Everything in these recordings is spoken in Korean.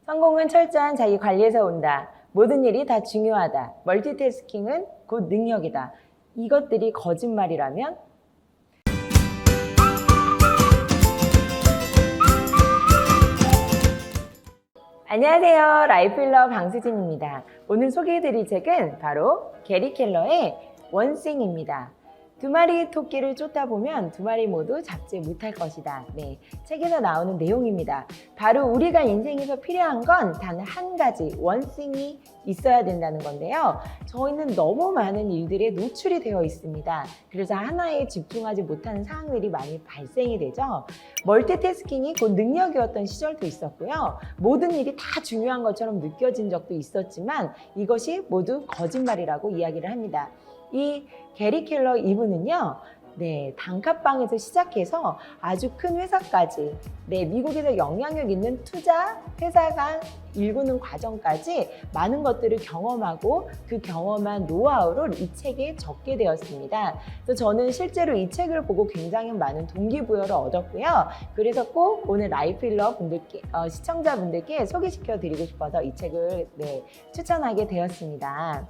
성공은 철저한 자기 관리에서 온다. 모든 일이 다 중요하다. 멀티태스킹은 곧 능력이다. 이것들이 거짓말이라면? 안녕하세요. 라이프힐러 방수진입니다. 오늘 소개해드릴 책은 바로 게리 켈러의 원싱입니다. 두 마리 토끼를 쫓다 보면 두 마리 모두 잡지 못할 것이다. 네, 책에서 나오는 내용입니다. 바로 우리가 인생에서 필요한 건 단 한 가지, 원싱이 있어야 된다는 건데요. 저희는 너무 많은 일들에 노출이 되어 있습니다. 그래서 하나에 집중하지 못하는 상황들이 많이 발생이 되죠. 멀티태스킹이 곧 능력이었던 시절도 있었고요. 모든 일이 다 중요한 것처럼 느껴진 적도 있었지만 이것이 모두 거짓말이라고 이야기를 합니다. 이 게리 켈러 이분은요, 단칸방에서 시작해서 아주 큰 회사까지, 미국에서 영향력 있는 투자 회사가 일구는 과정까지 많은 것들을 경험하고 그 경험한 노하우를 이 책에 적게 되었습니다. 그래서 저는 실제로 이 책을 보고 굉장히 많은 동기부여를 얻었고요. 그래서 꼭 오늘 라이프힐러 분들께, 시청자분들께 소개시켜 드리고 싶어서 이 책을 추천하게 되었습니다.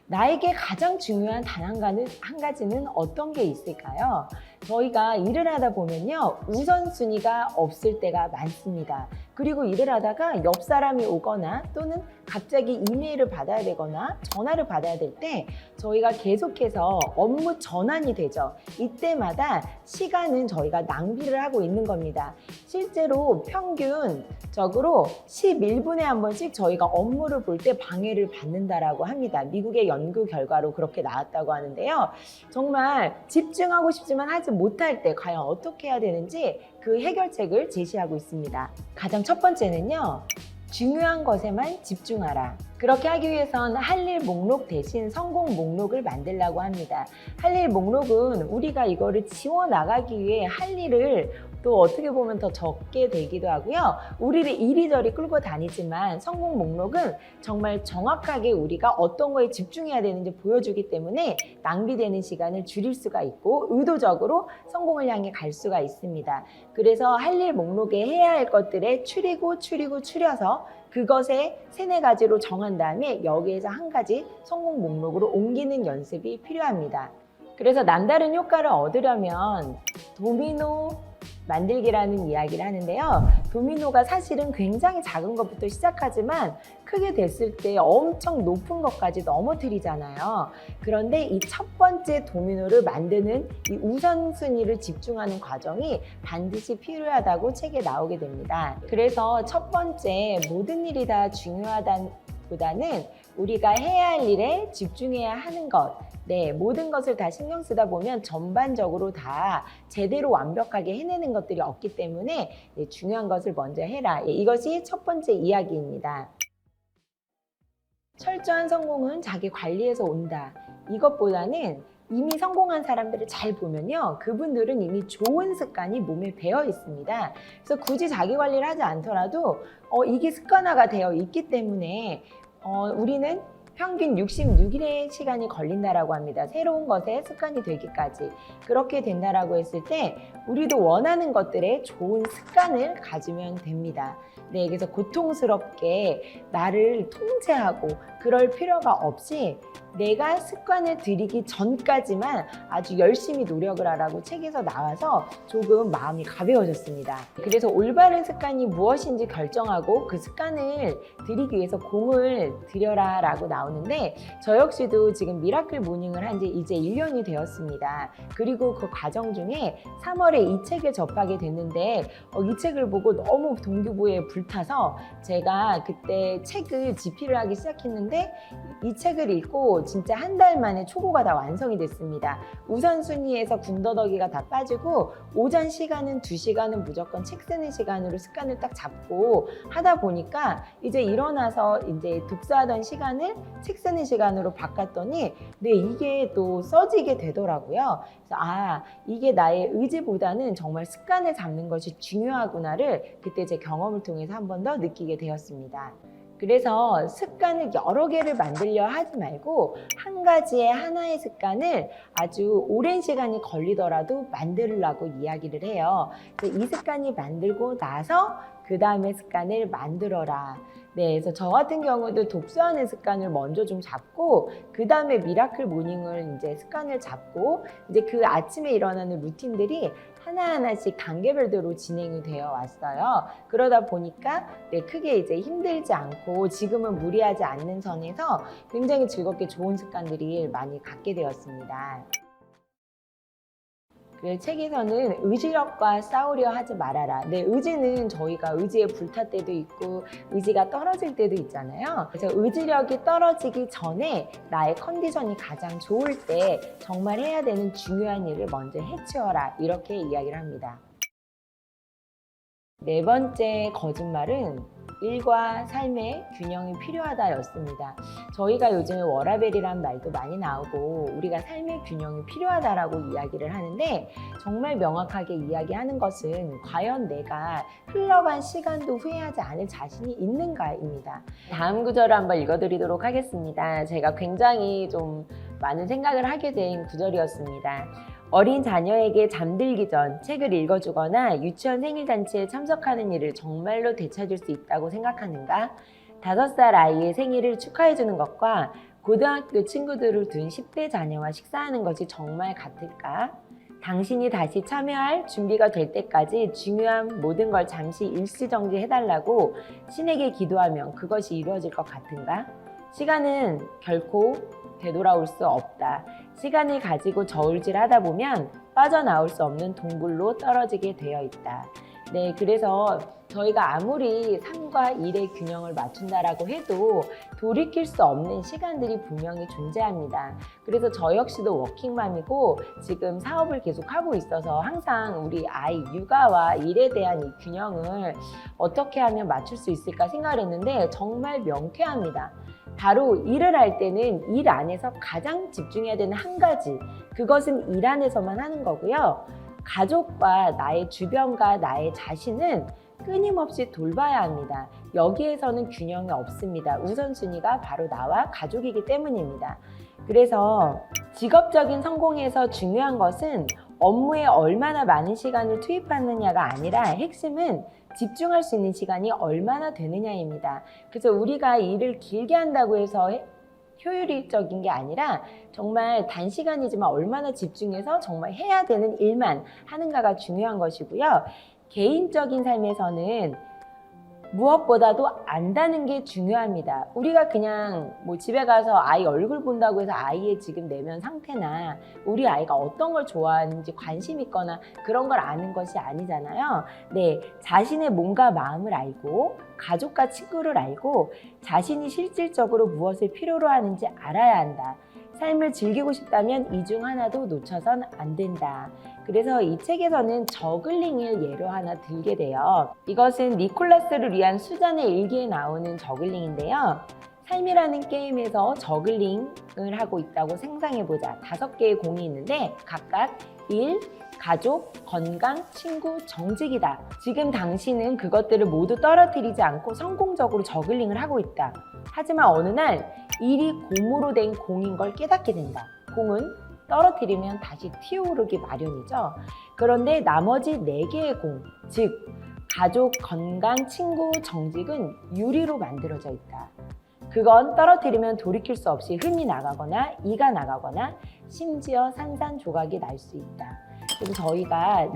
나에게 가장 중요한 단 한 가지는 어떤 게 있을까요? 저희가 일을 하다 보면요, 우선순위가 없을 때가 많습니다. 그리고 일을 하다가 옆 사람이 오거나 또는 갑자기 이메일을 받아야 되거나 전화를 받아야 될 때 저희가 계속해서 업무 전환이 되죠. 이때마다 시간은 저희가 낭비를 하고 있는 겁니다. 실제로 평균적으로 11분에 한 번씩 저희가 업무를 볼 때 방해를 받는다라고 합니다. 미국의 연구 결과로 그렇게 나왔다고 하는데요. 정말 집중하고 싶지만 하지 못할 때 과연 어떻게 해야 되는지 그 해결책을 제시하고 있습니다. 가장 첫 번째는요, 중요한 것에만 집중하라. 그렇게 하기 위해선 할 일 목록 대신 성공 목록을 만들라고 합니다. 할 일 목록은 우리가 이거를 지워 나가기 위해 할 일을 또 어떻게 보면 더 적게 되기도 하고요. 우리를 이리저리 끌고 다니지만 성공 목록은 정말 정확하게 우리가 어떤 거에 집중해야 되는지 보여주기 때문에 낭비되는 시간을 줄일 수가 있고 의도적으로 성공을 향해 갈 수가 있습니다. 그래서 할 일 목록에 해야 할 것들에 추려서 그것에 3-4가지로 정한 다음에 여기에서 한 가지 성공 목록으로 옮기는 연습이 필요합니다. 그래서 남다른 효과를 얻으려면 도미노 만들기라는 이야기를 하는데요. 도미노가 사실은 굉장히 작은 것부터 시작하지만 크게 됐을 때 엄청 높은 것까지 넘어뜨리잖아요. 그런데 이 첫 번째 도미노를 만드는 이 우선순위를 집중하는 과정이 반드시 필요하다고 책에 나오게 됩니다. 그래서 첫 번째 모든 일이 다 중요하다보다는 우리가 해야 할 일에 집중해야 하는 것, 모든 것을 다 신경 쓰다 보면 전반적으로 다 제대로 완벽하게 해내는 것들이 없기 때문에 중요한 것을 먼저 해라. 이것이 첫 번째 이야기입니다. 철저한 성공은 자기 관리에서 온다. 이것보다는 이미 성공한 사람들을 잘 보면요, 그분들은 이미 좋은 습관이 몸에 배어 있습니다. 그래서 굳이 자기 관리를 하지 않더라도 이게 습관화가 되어 있기 때문에 우리는 평균 66일의 시간이 걸린다라고 합니다. 새로운 것에 습관이 되기까지. 그렇게 된다라고 했을 때 우리도 원하는 것들에 좋은 습관을 가지면 됩니다. 그래서 고통스럽게 나를 통제하고 그럴 필요가 없이 내가 습관을 들이기 전까지만 아주 열심히 노력을 하라고 책에서 나와서 조금 마음이 가벼워졌습니다. 그래서 올바른 습관이 무엇인지 결정하고 그 습관을 들이기 위해서 공을 들여라 라고 나오는데, 저 역시도 지금 미라클 모닝을 한 지 이제 1년이 되었습니다. 그리고 그 과정 중에 3월에 이 책을 접하게 됐는데 이 책을 보고 너무 동기부여에 불타서 제가 그때 책을 집필을 하기 시작했는데 이 책을 읽고 진짜 한 달 만에 초고가 다 완성이 됐습니다. 우선순위에서 군더더기가 다 빠지고 오전 시간은 2시간은 무조건 책 쓰는 시간으로 습관을 딱 잡고 하다 보니까 이제 일어나서 이제 독서하던 시간을 책 쓰는 시간으로 바꿨더니 이게 또 써지게 되더라고요. 그래서 이게 나의 의지보다는 정말 습관을 잡는 것이 중요하구나를 그때 제 경험을 통해서 한 번 더 느끼게 되었습니다. 그래서 습관을 여러 개를 만들려 하지 말고 한 가지의 하나의 습관을 아주 오랜 시간이 걸리더라도 만들려고 이야기를 해요. 그래서 이 습관이 만들고 나서 그 다음에 습관을 만들어라. 네, 그래서 저 같은 경우도 독서하는 습관을 먼저 좀 잡고 그 다음에 미라클 모닝을 이제 습관을 잡고 이제 그 아침에 일어나는 루틴들이 하나하나씩 단계별대로 진행이 되어 왔어요. 그러다 보니까 네, 크게 이제 힘들지 않고 지금은 무리하지 않는 선에서 굉장히 즐겁게 좋은 습관들이 많이 갖게 되었습니다. 그 책에서는 의지력과 싸우려 하지 말아라. 네, 의지는 저희가 의지에 불탈 때도 있고 의지가 떨어질 때도 있잖아요. 그래서 의지력이 떨어지기 전에 나의 컨디션이 가장 좋을 때 정말 해야 되는 중요한 일을 먼저 해치워라. 이렇게 이야기를 합니다. 네 번째 거짓말은 일과 삶의 균형이 필요하다였습니다. 저희가 요즘에 워라밸이란 말도 많이 나오고 우리가 삶의 균형이 필요하다라고 이야기를 하는데 정말 명확하게 이야기하는 것은 과연 내가 흘러간 시간도 후회하지 않을 자신이 있는가입니다. 다음 구절을 한번 읽어드리도록 하겠습니다. 제가 굉장히 좀 많은 생각을 하게 된 구절이었습니다. 어린 자녀에게 잠들기 전 책을 읽어주거나 유치원 생일잔치에 참석하는 일을 정말로 되찾을 수 있다고 생각하는가? 5살 아이의 생일을 축하해주는 것과 고등학교 친구들을 둔 10대 자녀와 식사하는 것이 정말 같을까? 당신이 다시 참여할 준비가 될 때까지 중요한 모든 걸 잠시 일시정지해달라고 신에게 기도하면 그것이 이루어질 것 같은가? 시간은 결코 되돌아올 수 없다. 시간을 가지고 저울질하다 보면 빠져나올 수 없는 동굴로 떨어지게 되어 있다. 네, 그래서 저희가 아무리 삶과 일의 균형을 맞춘다라고 해도 돌이킬 수 없는 시간들이 분명히 존재합니다. 그래서 저 역시도 워킹맘이고 지금 사업을 계속하고 있어서 항상 우리 아이 육아와 일에 대한 이 균형을 어떻게 하면 맞출 수 있을까 생각을 했는데 정말 명쾌합니다. 바로 일을 할 때는 일 안에서 가장 집중해야 되는 한 가지, 그것은 일 안에서만 하는 거고요. 가족과 나의 주변과 나의 자신은 끊임없이 돌봐야 합니다. 여기에서는 균형이 없습니다. 우선순위가 바로 나와 가족이기 때문입니다. 그래서 직업적인 성공에서 중요한 것은 업무에 얼마나 많은 시간을 투입하느냐가 아니라 핵심은 집중할 수 있는 시간이 얼마나 되느냐입니다. 그래서 우리가 일을 길게 한다고 해서 효율적인 게 아니라 정말 단시간이지만 얼마나 집중해서 정말 해야 되는 일만 하는가가 중요한 것이고요. 개인적인 삶에서는 무엇보다도 안다는 게 중요합니다. 우리가 그냥 뭐 집에 가서 아이 얼굴 본다고 해서 아이의 지금 내면 상태나 우리 아이가 어떤 걸 좋아하는지 관심 있거나 그런 걸 아는 것이 아니잖아요. 네, 자신의 몸과 마음을 알고 가족과 친구를 알고 자신이 실질적으로 무엇을 필요로 하는지 알아야 한다. 삶을 즐기고 싶다면 이 중 하나도 놓쳐선 안 된다. 그래서 이 책에서는 저글링을 예로 하나 들게 돼요. 이것은 니콜라스를 위한 수잔의 일기에 나오는 저글링인데요. 삶이라는 게임에서 저글링을 하고 있다고 상상해보자. 5개의 공이 있는데 각각 일, 가족, 건강, 친구, 정직이다. 지금 당신은 그것들을 모두 떨어뜨리지 않고 성공적으로 저글링을 하고 있다. 하지만 어느 날 일이 공으로 된 공인 걸 깨닫게 된다. 공은 떨어뜨리면 다시 튀어오르기 마련이죠. 그런데 나머지 4개의 공, 즉 가족, 건강, 친구, 정직은 유리로 만들어져 있다. 그건 떨어뜨리면 돌이킬 수 없이 흠이 나가거나 이가 나가거나 심지어 산산조각이 날 수 있다. 그래서 저희가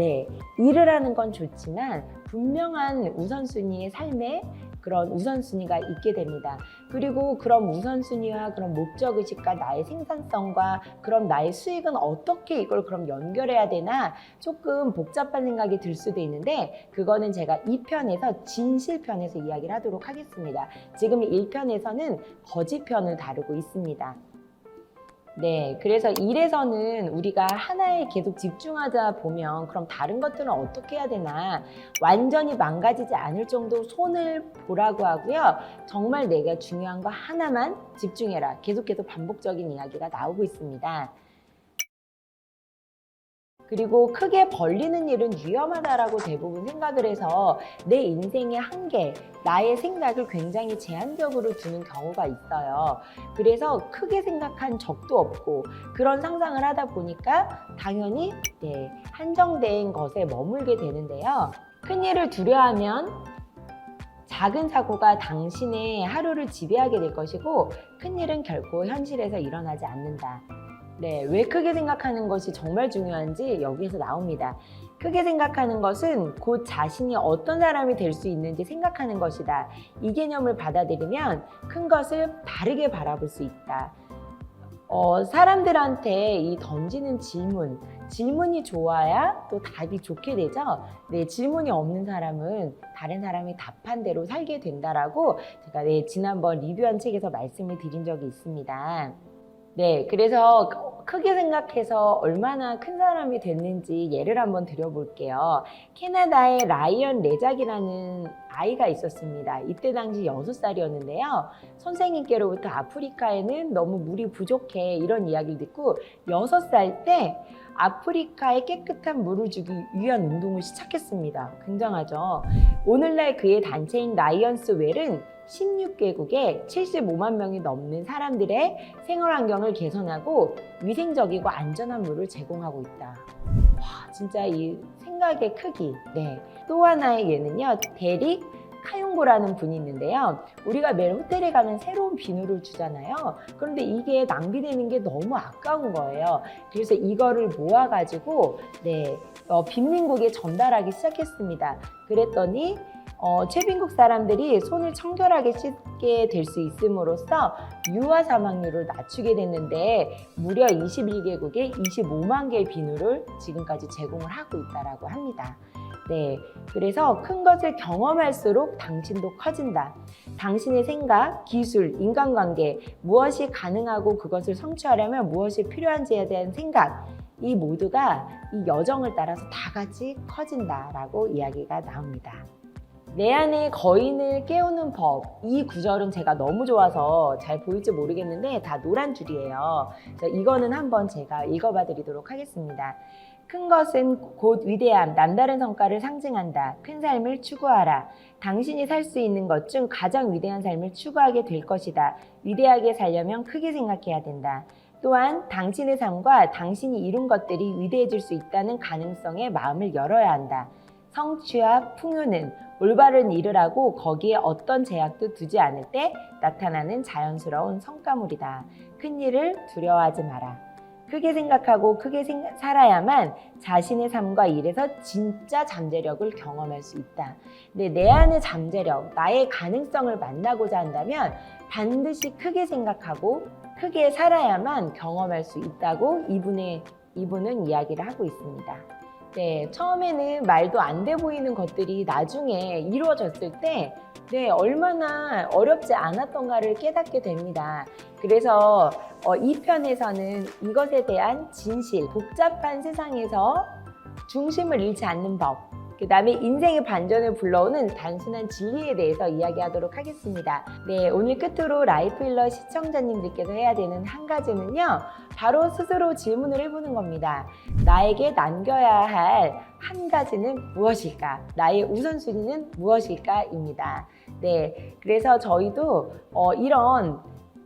일을 하는 건 좋지만 분명한 우선순위의 삶에 그런 우선순위가 있게 됩니다. 그리고 그런 우선순위와 그런 목적의식과 나의 생산성과 그럼 나의 수익은 어떻게 이걸 그럼 연결해야 되나 조금 복잡한 생각이 들 수도 있는데 그거는 제가 2편에서 진실편에서 이야기를 하도록 하겠습니다. 지금 1편에서는 거짓편을 다루고 있습니다. 네, 그래서 일에서는 우리가 하나에 계속 집중하다 보면 그럼 다른 것들은 어떻게 해야 되나 완전히 망가지지 않을 정도 손을 보라고 하고요. 정말 내가 중요한 거 하나만 집중해라. 계속해서 반복적인 이야기가 나오고 있습니다. 그리고 크게 벌리는 일은 위험하다라고 대부분 생각을 해서 내 인생의 한계, 나의 생각을 굉장히 제한적으로 두는 경우가 있어요. 그래서 크게 생각한 적도 없고 그런 상상을 하다 보니까 당연히 한정된 것에 머물게 되는데요. 큰 일을 두려워하면 작은 사고가 당신의 하루를 지배하게 될 것이고 큰일은 결코 현실에서 일어나지 않는다. 네, 왜 크게 생각하는 것이 정말 중요한지 여기에서 나옵니다. 크게 생각하는 것은 곧 자신이 어떤 사람이 될 수 있는지 생각하는 것이다. 이 개념을 받아들이면 큰 것을 다르게 바라볼 수 있다. 사람들한테 이 던지는 질문이 좋아야 또 답이 좋게 되죠. 네, 질문이 없는 사람은 다른 사람이 답한 대로 살게 된다라고 제가 지난번 리뷰한 책에서 말씀을 드린 적이 있습니다. 네, 그래서 크게 생각해서 얼마나 큰 사람이 됐는지 예를 한번 드려볼게요. 캐나다에 라이언 레작이라는 아이가 있었습니다. 이때 당시 6살이었는데요. 선생님께로부터 아프리카에는 너무 물이 부족해 이런 이야기를 듣고 6살 때 아프리카에 깨끗한 물을 주기 위한 운동을 시작했습니다. 굉장하죠. 오늘날 그의 단체인 라이언스 웰은 16개국에 75만 명이 넘는 사람들의 생활 환경을 개선하고 위생적이고 안전한 물을 제공하고 있다. 와, 진짜 이 생각의 크기. 네. 또 하나의 예는요, 데릭 카용고라는 분이 있는데요. 우리가 매일 호텔에 가면 새로운 비누를 주잖아요. 그런데 이게 낭비되는 게 너무 아까운 거예요. 그래서 이거를 모아가지고 빈민국에 전달하기 시작했습니다. 그랬더니 최빈국 사람들이 손을 청결하게 씻게 될 수 있음으로써 유아 사망률을 낮추게 됐는데 무려 21개국에 25만 개의 비누를 지금까지 제공을 하고 있다고 합니다. 네, 그래서 큰 것을 경험할수록 당신도 커진다. 당신의 생각, 기술, 인간관계, 무엇이 가능하고 그것을 성취하려면 무엇이 필요한지에 대한 생각, 이 모두가 이 여정을 따라서 다 같이 커진다라고 이야기가 나옵니다. 내 안의 거인을 깨우는 법, 이 구절은 제가 너무 좋아서 잘 보일지 모르겠는데 다 노란 줄이에요. 이거는 한번 제가 읽어봐 드리도록 하겠습니다. 큰 것은 곧 위대함, 남다른 성과를 상징한다. 큰 삶을 추구하라. 당신이 살 수 있는 것 중 가장 위대한 삶을 추구하게 될 것이다. 위대하게 살려면 크게 생각해야 된다. 또한 당신의 삶과 당신이 이룬 것들이 위대해질 수 있다는 가능성에 마음을 열어야 한다. 성취와 풍요는 올바른 일을 하고 거기에 어떤 제약도 두지 않을 때 나타나는 자연스러운 성과물이다. 큰 일을 두려워하지 마라. 크게 생각하고 크게 살아야만 자신의 삶과 일에서 진짜 잠재력을 경험할 수 있다. 근데 내 안의 잠재력, 나의 가능성을 만나고자 한다면 반드시 크게 생각하고 크게 살아야만 경험할 수 있다고 이분은 이야기를 하고 있습니다. 네, 처음에는 말도 안 돼 보이는 것들이 나중에 이루어졌을 때 얼마나 어렵지 않았던가를 깨닫게 됩니다. 그래서 이 편에서는 이것에 대한 진실, 복잡한 세상에서 중심을 잃지 않는 법, 그 다음에 인생의 반전을 불러오는 단순한 진리에 대해서 이야기하도록 하겠습니다. 네, 오늘 끝으로 라이프힐러 시청자님들께서 해야 되는 한 가지는요, 바로 스스로 질문을 해보는 겁니다. 나에게 남겨야 할 한 가지는 무엇일까? 나의 우선순위는 무엇일까?입니다. 네, 그래서 저희도 이런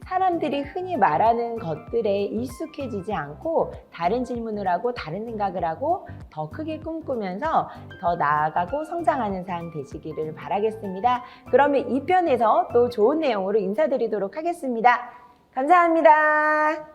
사람들이 흔히 말하는 것들에 익숙해지지 않고 다른 질문을 하고 다른 생각을 하고 더 크게 꿈꾸면서 더 나아가고 성장하는 삶 되시기를 바라겠습니다. 그러면 이 편에서 또 좋은 내용으로 인사드리도록 하겠습니다. 감사합니다.